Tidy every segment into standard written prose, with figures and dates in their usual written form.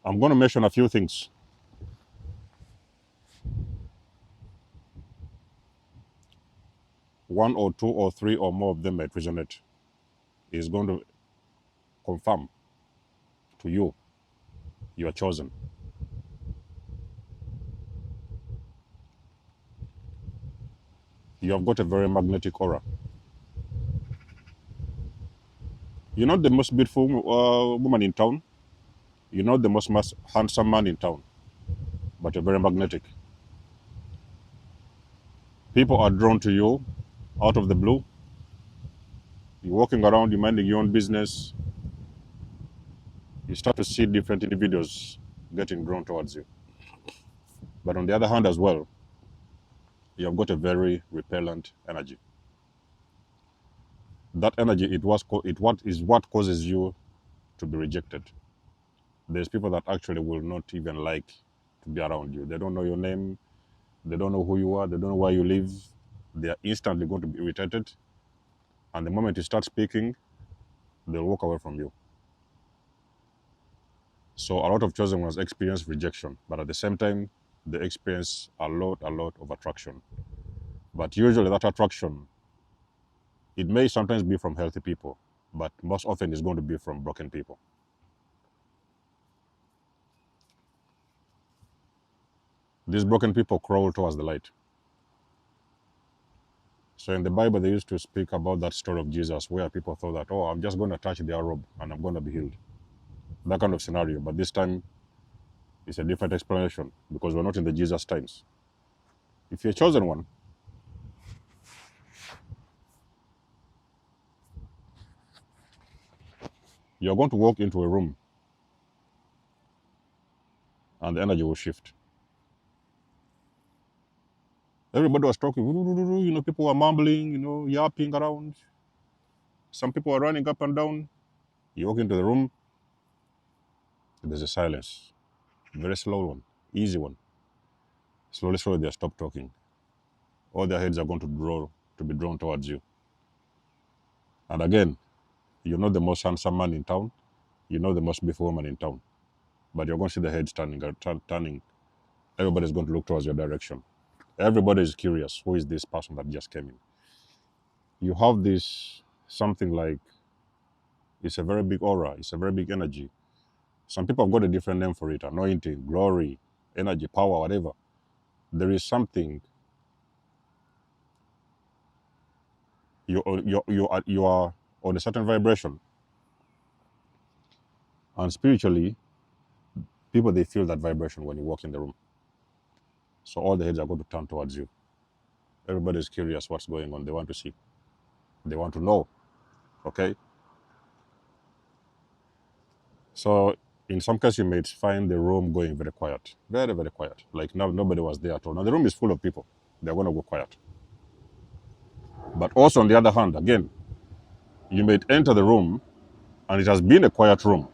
I'm going to mention a few things. One or two or three or more of them might resonate. Is going to confirm to you you are chosen. You have got a very magnetic aura. You're not the most beautiful woman in town. You're not the most handsome man in town, but you're very magnetic. People are drawn to you out of the blue. You're walking around, you're minding your own business. You start to see different individuals getting drawn towards you. But on the other hand, as well, you have got a very repellent energy. That energy, what causes you to be rejected. There's people that actually will not even like to be around you. They don't know your name. They don't know who you are. They don't know where you live. They are instantly going to be irritated. And the moment you start speaking, they'll walk away from you. So a lot of chosen ones experience rejection, but at the same time, they experience a lot of attraction. But usually that attraction, it may sometimes be from healthy people, but most often it's going to be from broken people. These broken people crawl towards the light. So in the Bible, they used to speak about that story of Jesus where people thought that, oh, I'm just going to touch their robe and I'm going to be healed. That kind of scenario. But this time, it's a different explanation because we're not in the Jesus times. If you're a chosen one, you're going to walk into a room and the energy will shift. Everybody was talking, people were mumbling, yapping around. Some people were running up and down. You walk into the room, there's a silence. Very slow one, easy one. Slowly, they stop talking. All their heads are going to be drawn towards you. And again, you're not the most handsome man in town. You're not the most beautiful woman in town. But you're going to see the heads turning. Everybody's going to look towards your direction. Everybody is curious. Who is this person that just came in? You have this something like, it's a very big aura. It's a very big energy. Some people have got a different name for it: anointing, glory, energy, power, whatever. There is something. You are on a certain vibration, and spiritually, people, they feel that vibration when you walk in the room. So all the heads are going to turn towards you. Everybody is curious what's going on. They want to see. They want to know. Okay. So in some cases, you may find the room going very quiet, very quiet. Like now, nobody was there at all. Now the room is full of people. They're going to go quiet. But also on the other hand, again, you may enter the room and it has been a quiet room,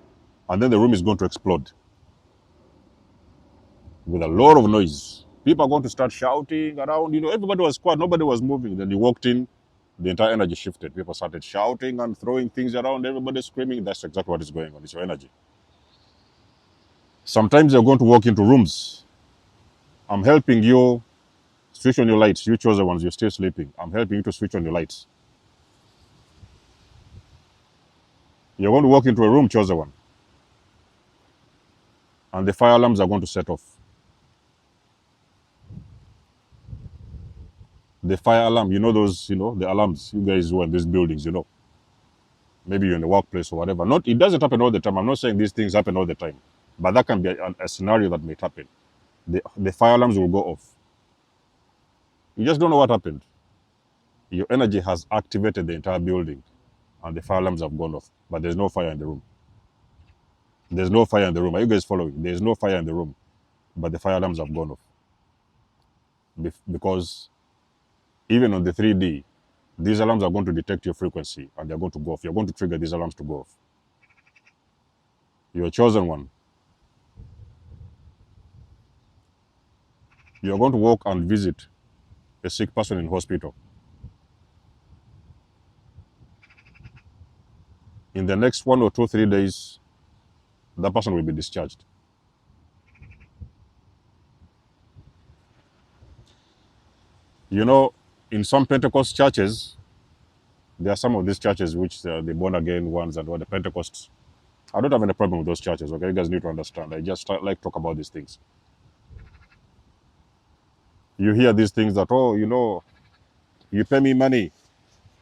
and then the room is going to explode with a lot of noise. People are going to start shouting around. Everybody was quiet. Nobody was moving. Then you walked in, the entire energy shifted. People started shouting and throwing things around. Everybody screaming. That's exactly what is going on. It's your energy. Sometimes you're going to walk into rooms. I'm helping you switch on your lights. You chose the ones. You're still sleeping. I'm helping you to switch on your lights. You're going to walk into a room, chose the one, and the fire alarms are going to set off. The fire alarm, those, the alarms, you guys who are in these buildings, maybe you're in the workplace or whatever. It doesn't happen all the time. I'm not saying these things happen all the time, but that can be a scenario that may happen. The fire alarms will go off. You just don't know what happened. Your energy has activated the entire building and the fire alarms have gone off, but there's no fire in the room. There's no fire in the room. Are you guys following? There's no fire in the room, but the fire alarms have gone off. Because even on the 3D, these alarms are going to detect your frequency and they're going to go off. You're going to trigger these alarms to go off. You're a chosen one. You're going to walk and visit a sick person in hospital. In the next 1 or 2, 3 days, that person will be discharged. You know, in some Pentecost churches, there are some of these churches which the born again ones and what the Pentecosts. I don't have any problem with those churches. Okay, you guys need to understand. I just like talk about these things. You hear these things that, oh, you know, you pay me money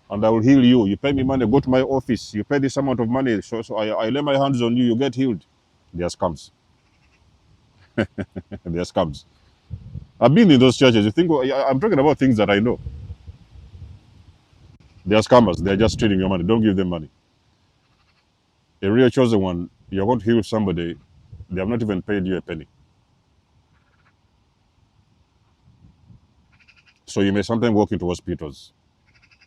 and I will heal you. You pay me money, go to my office. You pay this amount of money, so I lay my hands on you, you get healed. They're scams. They're scams. I've been in those churches. You think, well, I'm talking about things that I know. They're scammers. They're just stealing your money. Don't give them money. A real chosen one, you're going to heal somebody, they have not even paid you a penny. So you may sometimes walk into hospitals.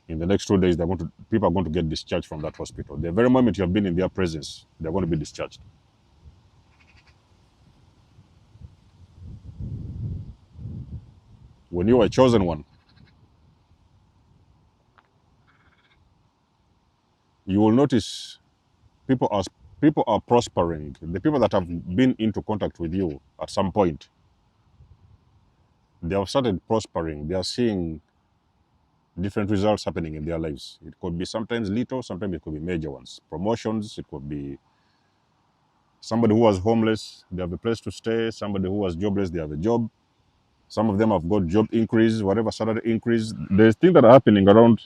In the next 2 days, people are going to get discharged from that hospital. The very moment you have been in their presence, they're going to be discharged. When you are a chosen one, you will notice people are people are prospering. The people that have been into contact with you at some point, they have started prospering. They are seeing different results happening in their lives. It could be sometimes little, sometimes it could be major ones. Promotions, it could be somebody who was homeless, they have a place to stay. Somebody who was jobless, they have a job. Some of them have got job increase, whatever salary increase. There's things that are happening around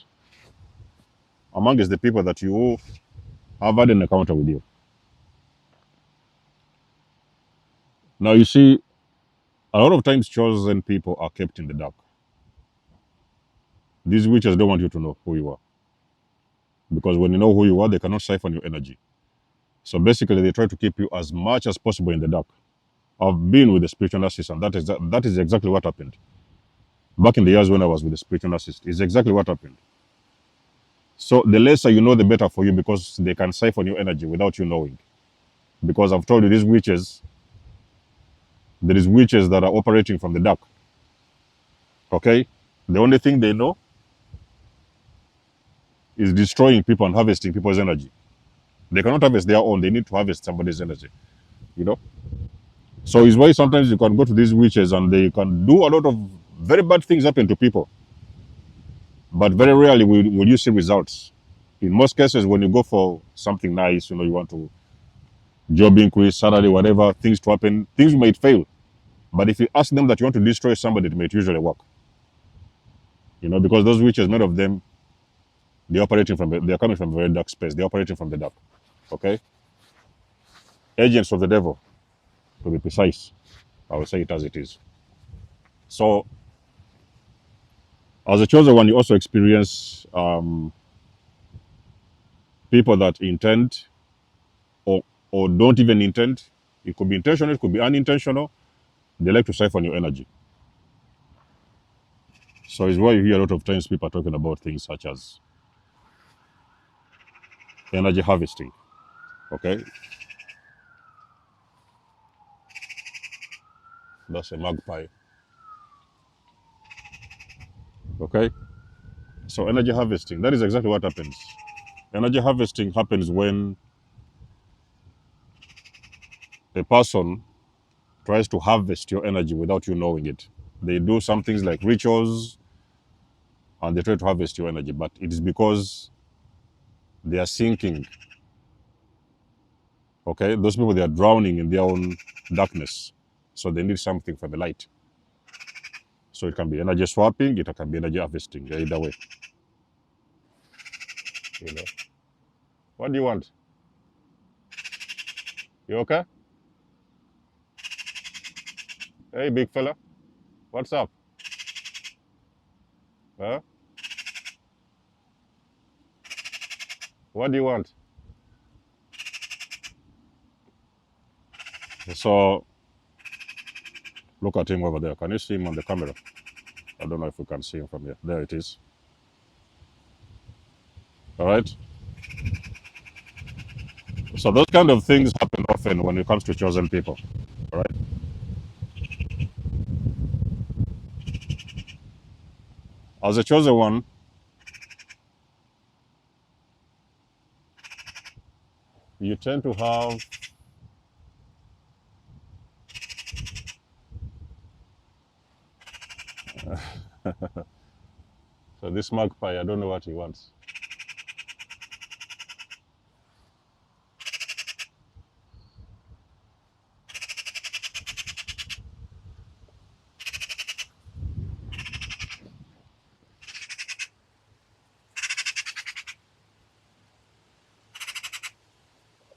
amongst the people that you have had an encounter with you. Now you see, a lot of times chosen people are kept in the dark. These witches don't want you to know who you are. Because when you know who you are, they cannot siphon your energy. So basically, they try to keep you as much as possible in the dark. I've been with the spiritual assistant. That is exactly what happened. Back in the years when I was with the spiritual assistant, it's exactly what happened. So the lesser you know, the better for you because they can siphon your energy without you knowing. Because I've told you these witches, there is witches that are operating from the dark. Okay? The only thing they know is destroying people and harvesting people's energy. They cannot harvest their own, they need to harvest somebody's energy. You know? So it's why sometimes you can go to these witches and they can do a lot of very bad things happen to people. But very rarely will you see results. In most cases, when you go for something nice, you know, you want to job increase, salary, whatever, things to happen, things might fail. But if you ask them that you want to destroy somebody, it might usually work. You know, because those witches, many of them, they're coming from a very dark space. They're operating from the dark. Okay? Agents of the devil, to be precise. I will say it as it is. So, as a chosen one, you also experience people that intend or, or don't even intend. It could be intentional, it could be unintentional. They like to siphon your energy. So it's why you hear a lot of times people are talking about things such as energy harvesting. Okay? That's a magpie. Okay? So energy harvesting, that is exactly what happens. Energy harvesting happens when a person tries to harvest your energy without you knowing it. They do some things like rituals and they try to harvest your energy, but it is because they are sinking. Okay? Those people, they are drowning in their own darkness. So they need something for the light. So it can be energy swapping, it can be energy harvesting, either way. You know? What do you want? You okay? Hey, big fella. What's up? Huh? What do you want? So look at him over there. Can you see him on the camera? I don't know if we can see him from here. There it is. All right. So those kind of things happen often when it comes to chosen people. All right. As a chosen one, you tend to have So this magpie, I don't know what he wants.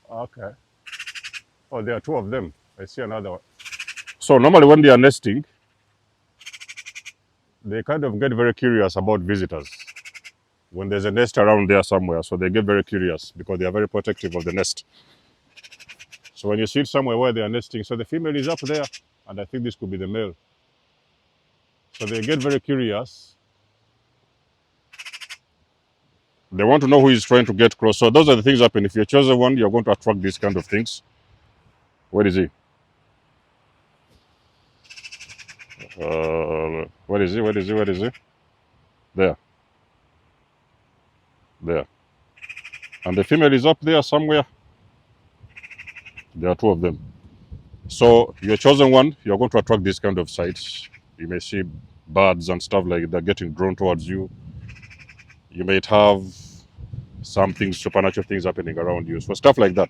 Okay. Oh, there are two of them. I see another one. So normally when they are nesting, they kind of get very curious about visitors. When there's a nest around there somewhere, so they get very curious because they are very protective of the nest. So when you see it somewhere where they are nesting, so the female is up there, and I think this could be the male. So they get very curious. They want to know who is trying to get close. So those are the things happen. If you're chosen one, you're going to attract these kind of things. Where is he? Where is he? Where is he? Where is he? There. There. And the female is up there somewhere. There are two of them. So you're chosen one, you're going to attract these kind of sights. You may see birds and stuff like that getting drawn towards you. You might have some things, supernatural things happening around you. So stuff like that.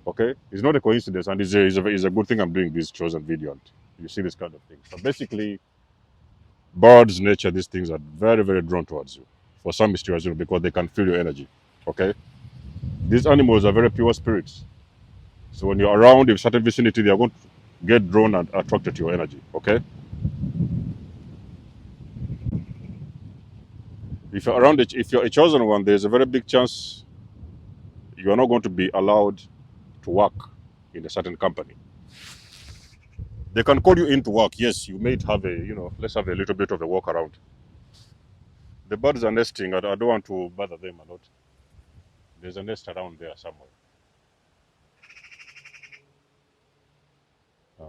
Okay? It's not a coincidence, and it's a good thing I'm doing this chosen video. And you see this kind of thing. So basically, birds, nature, these things are very, very drawn towards you for some mysterious reason because they can feel your energy. Okay? These animals are very pure spirits. So when you're around in certain vicinity, they are going to get drawn and attracted to your energy. Okay? If you're around it, if you're a chosen one, there's a very big chance you are not going to be allowed to work in a certain company. They can call you in to work. Yes, you may have let's have a little bit of a walk around. The birds are nesting. I don't want to bother them a lot. There's a nest around there somewhere. Uh,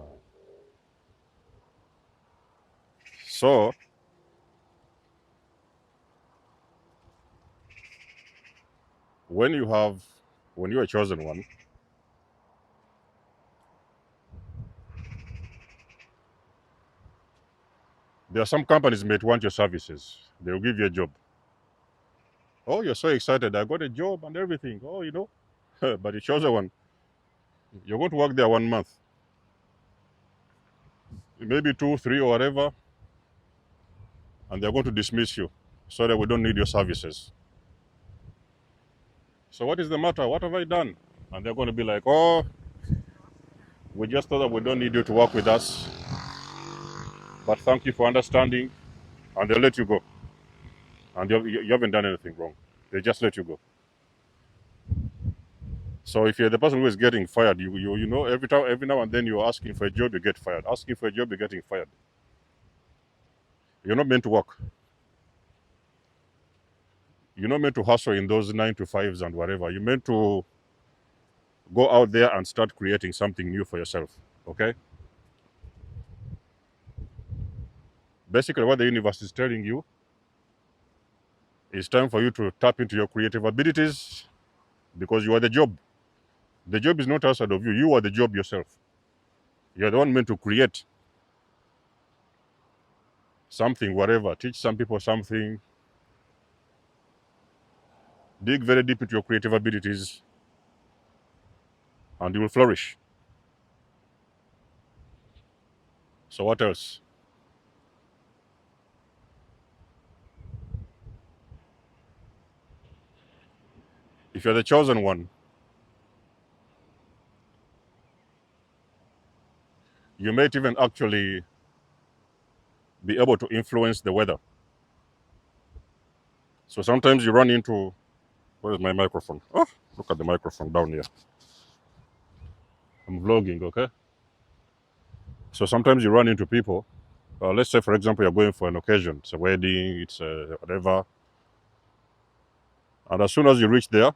so when you're a chosen one, there are some companies may want your services. They will give you a job. Oh, you're so excited! I got a job and everything. Oh, but you chose one. You're going to work there 1 month, maybe 2, 3, or whatever, and they're going to dismiss you so that we don't need your services. So what is the matter? What have I done? And they're going to be like, oh, we just thought that we don't need you to work with us, but thank you for understanding, and they'll let you go. And you haven't done anything wrong. They just let you go. So if you're the person who is getting fired, you know every now and then you're asking for a job, you get fired. Asking for a job, you're getting fired. You're not meant to work. You're not meant to hustle in those 9 to 5s and whatever. You're meant to go out there and start creating something new for yourself. Okay? Basically, what the universe is telling you, it's time for you to tap into your creative abilities because you are the job. The job is not outside of you. You are the job yourself. You're the one meant to create something, whatever. Teach some people something. Dig very deep into your creative abilities and you will flourish. So what else? If you're the chosen one, you might even actually be able to influence the weather. So sometimes you run into, where is my microphone? Oh, look at the microphone down here. I'm vlogging, okay? So sometimes you run into people. Let's say, for example, you're going for an occasion. It's a wedding, it's whatever. And as soon as you reach there,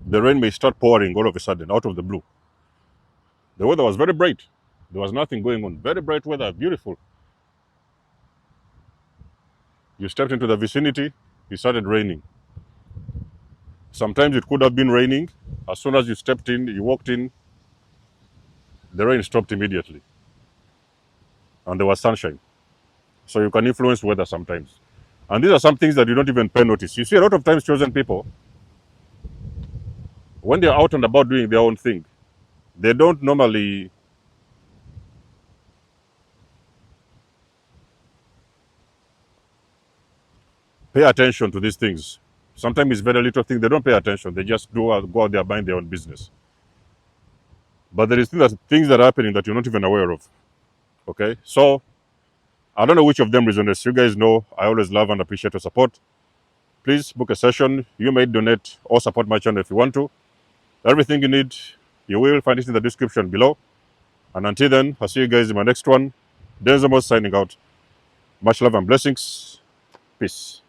the rain may start pouring all of a sudden out of the blue. The weather was very bright. There was nothing going on. Very bright weather, beautiful. You stepped into the vicinity, it started raining. Sometimes it could have been raining. As soon as you stepped in, you walked in, the rain stopped immediately and there was sunshine. So you can influence weather sometimes. And these are some things that you don't even pay notice. You see, a lot of times, chosen people, when they're out and about doing their own thing, they don't normally pay attention to these things. Sometimes it's very little thing. They don't pay attention. They just go out there mind their own business. But there is things that are happening that you're not even aware of. Okay? So I don't know which of them resonates. You guys know I always love and appreciate your support. Please book a session. You may donate or support my channel if you want to. Everything you need, you will find it in the description below. And until then, I'll see you guys in my next one. Denzamos signing out. Much love and blessings. Peace.